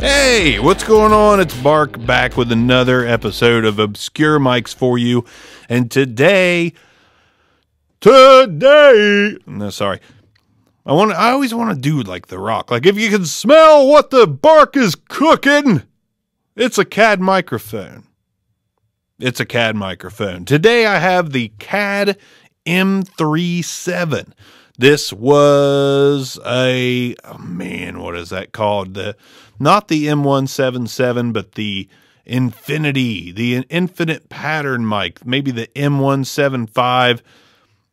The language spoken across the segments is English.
Hey, what's going on? It's Bark back with another episode of Obscure Mics for you. And today, no, sorry. I always want to do like The Rock. Like, if you can smell what the bark is cooking, it's a CAD microphone. It's a CAD microphone. Today I have the CAD M37. This was a, what is that called? Not the M177, but the Infinity, the Infinite Pattern mic, maybe the M175.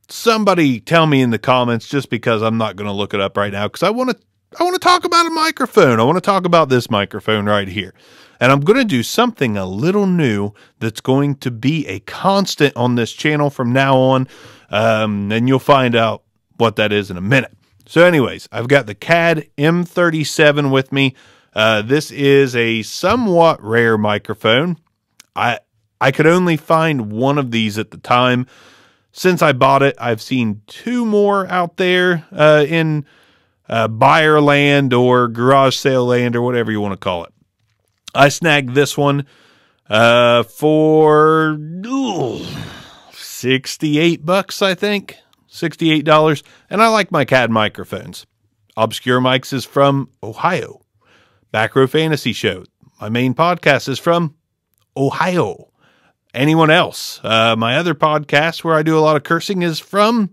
Somebody tell me in the comments, just because I'm not going to look it up right now, because I want to talk about a microphone. I want to talk about this microphone right here. And I'm going to do something a little new that's going to be a constant on this channel from now on. And you'll find out what that is in a minute. So anyways, I've got the CAD M37 with me. This is a somewhat rare microphone. I could only find one of these at the time. Since I bought it, I've seen two more out there in buyer land or garage sale land or whatever you want to call it. I snagged this one for $68, I think. $68. And I like my CAD microphones. Obscure Mics is from Ohio. Back Row Fantasy Show, my main podcast, is from Ohio. Anyone else? My other podcast where I do a lot of cursing is from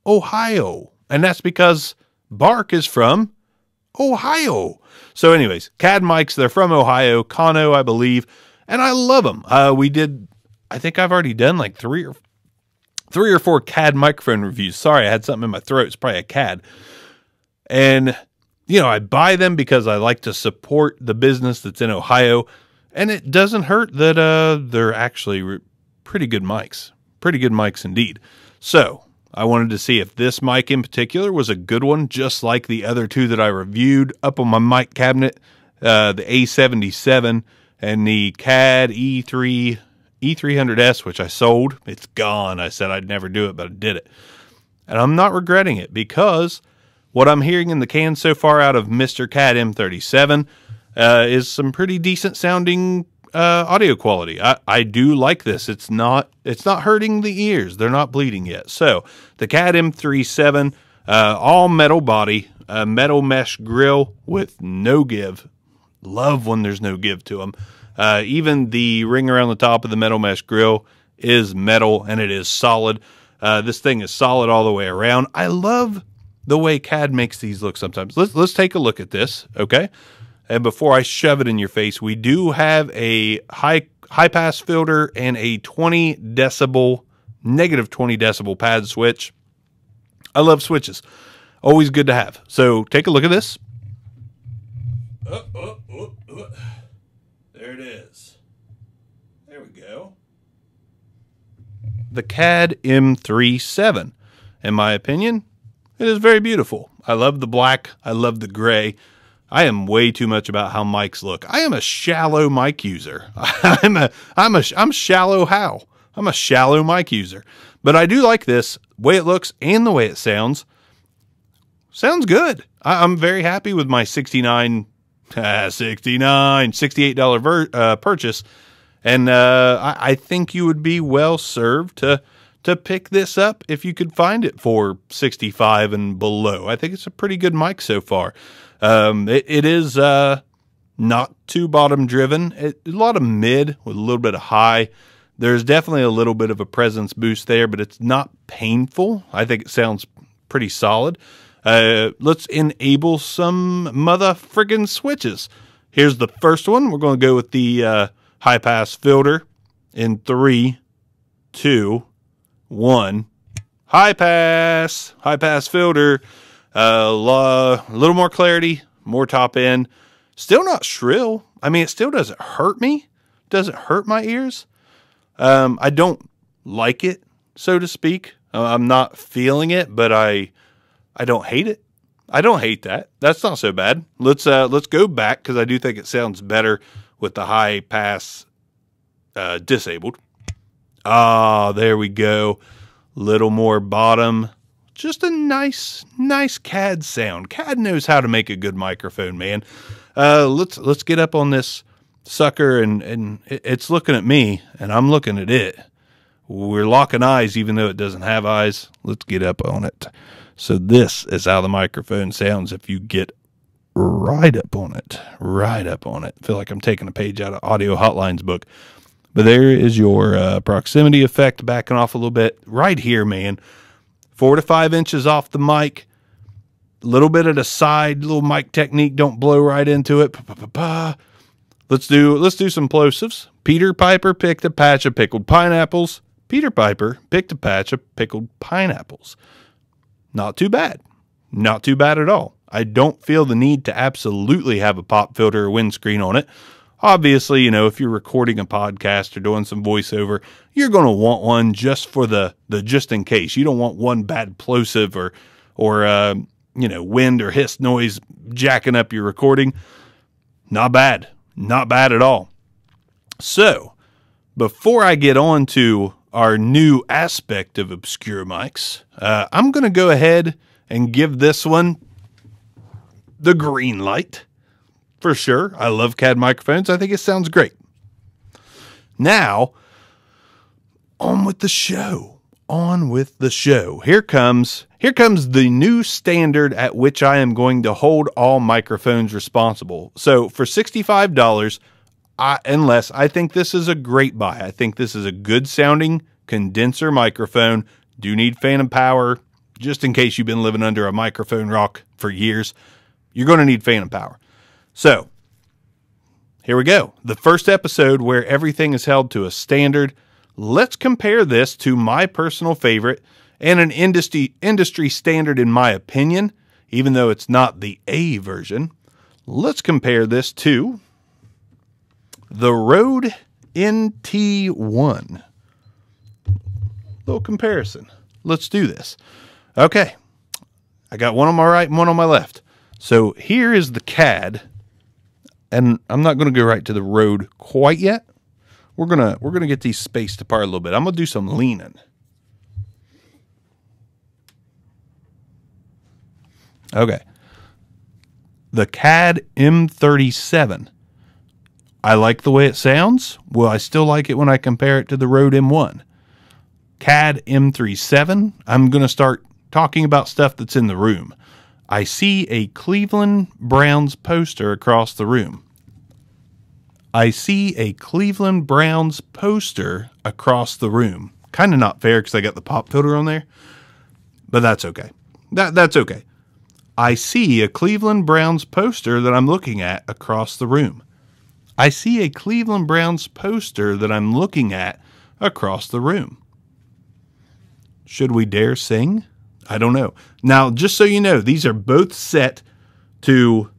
Ohio. And that's because Bark is from Ohio. So anyways, CAD mics, they're from Ohio, Kano, I believe. And I love them. I think I've already done like three or four CAD microphone reviews. Sorry, I had something in my throat. It's probably a CAD. And, you know, I buy them because I like to support the business that's in Ohio. And it doesn't hurt that they're actually pretty good mics. Pretty good mics indeed. So I wanted to see if this mic in particular was a good one, just like the other two that I reviewed up on my mic cabinet, the A77 and the CAD E300S, which I sold. It's gone. I said I'd never do it, but I did it. And I'm not regretting it, because what I'm hearing in the can so far out of Mr. CAD M37 is some pretty decent sounding audio quality. I do like this. It's not hurting the ears. They're not bleeding yet. So the CAD M37, all metal body, metal mesh grill with no give. Love when there's no give to them. Even the ring around the top of the metal mesh grill is metal, and it is solid. This thing is solid all the way around. I love the way CAD makes these look sometimes. Let's take a look at this, okay? And before I shove it in your face, we do have a high pass filter and a negative 20 decibel pad switch. I love switches. Always good to have. So take a look at this. There it is. There we go. The CAD M37, in my opinion, it is very beautiful. I love the black. I love the gray. I am way too much about how mics look. I am a shallow mic user. I'm shallow how? I'm a shallow mic user. But I do like this, the way it looks and the way it sounds. Sounds good. I'm very happy with my $68 purchase. And I think you would be well served to pick this up if you could find it for $65 and below. I think it's a pretty good mic so far. It is not too bottom driven. A lot of mid with a little bit of high. There's definitely a little bit of a presence boost there, but it's not painful. I think it sounds pretty solid. Let's enable some mother friggin' switches. Here's the first one. We're going to go with the high pass filter in 3, 2, 1. High pass filter. A little more clarity, more top end. Still not shrill. I mean, it still doesn't hurt me. Doesn't hurt my ears. I don't like it, so to speak. I'm not feeling it, but I don't hate it. I don't hate that. That's not so bad. Let's go back, because I do think it sounds better with the high pass disabled. Ah, there we go. Little more bottom. Just a nice CAD sound. CAD knows how to make a good microphone, man. Let's get up on this sucker, and it's looking at me, and I'm looking at it. We're locking eyes, even though it doesn't have eyes. Let's get up on it. So this is how the microphone sounds if you get right up on it. Right up on it. I feel like I'm taking a page out of Audio Hotline's book. But there is your proximity effect, backing off a little bit. Right here, man. 4 to 5 inches off the mic. A little bit at a side, little mic technique. Don't blow right into it. Let's do some plosives. Peter Piper picked a patch of pickled pineapples. Peter Piper picked a patch of pickled pineapples. Not too bad. Not too bad at all. I don't feel the need to absolutely have a pop filter or windscreen on it. Obviously, you know, if you're recording a podcast or doing some voiceover, you're going to want one just for the just in case. You don't want one bad plosive or you know, wind or hiss noise jacking up your recording. Not bad. Not bad at all. So, before I get on to our new aspect of obscure mics, I'm going to go ahead and give this one the green light. For sure. I love CAD microphones. I think it sounds great. Now, on with the show. On with the show. Here comes the new standard at which I am going to hold all microphones responsible. So for $65, unless I think this is a great buy. I think this is a good sounding condenser microphone. Do need phantom power. Just in case you've been living under a microphone rock for years, you're going to need phantom power. So here we go. The first episode where everything is held to a standard. Let's compare this to my personal favorite and an industry standard in my opinion, even though it's not the A version. Let's compare this to the Rode NT1. Little comparison. Let's do this. Okay. I got one on my right and one on my left. So here is the CAD, and I'm not going to go right to the Rode quite yet. We're gonna get these spaced apart a little bit. I'm gonna do some leaning. Okay. The CAD M37. I like the way it sounds. Well, I still like it when I compare it to the Rode M1. CAD M37. I'm gonna start talking about stuff that's in the room. I see a Cleveland Browns poster across the room. I see a Cleveland Browns poster across the room. Kind of not fair because I got the pop filter on there, but that's okay. That's okay. I see a Cleveland Browns poster that I'm looking at across the room. I see a Cleveland Browns poster that I'm looking at across the room. Should we dare sing? I don't know. Now, just so you know, these are both set to,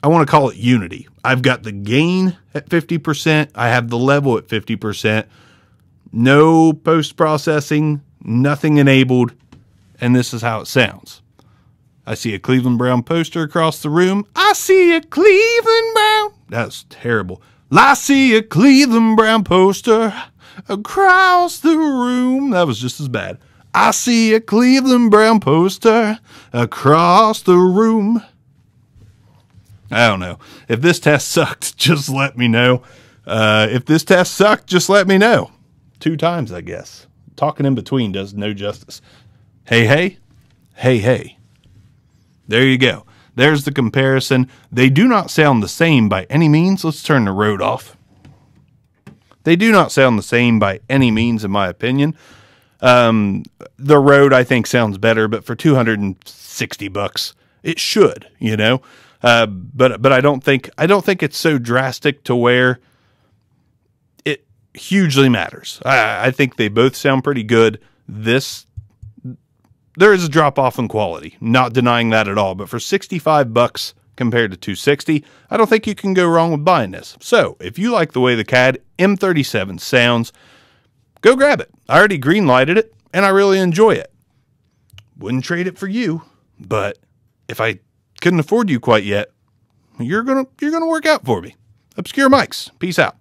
I want to call it unity. I've got the gain at 50%. I have the level at 50%. No post-processing, nothing enabled, and this is how it sounds. I see a Cleveland Brown poster across the room. I see a Cleveland Brown. That's terrible. I see a Cleveland Brown poster across the room. That was just as bad. I see a Cleveland Brown poster across the room. I don't know. If this test sucked, just let me know. If this test sucked, just let me know. 2 times, I guess. Talking in between does no justice. Hey, hey. Hey, hey. There you go. There's the comparison. They do not sound the same by any means. Let's turn the Rode off. They do not sound the same by any means, in my opinion. The Rode, I think, sounds better, but for $260, it should, you know. But I don't think it's so drastic to where it hugely matters. I think they both sound pretty good. There is a drop off in quality, not denying that at all. But for $65 compared to $260, I don't think you can go wrong with buying this. So if you like the way the CAD M37 sounds, go grab it. I already green lighted it, and I really enjoy it. Wouldn't trade it for you, but if I couldn't afford you quite yet, you're gonna work out for me. Obscure Mics. Peace out.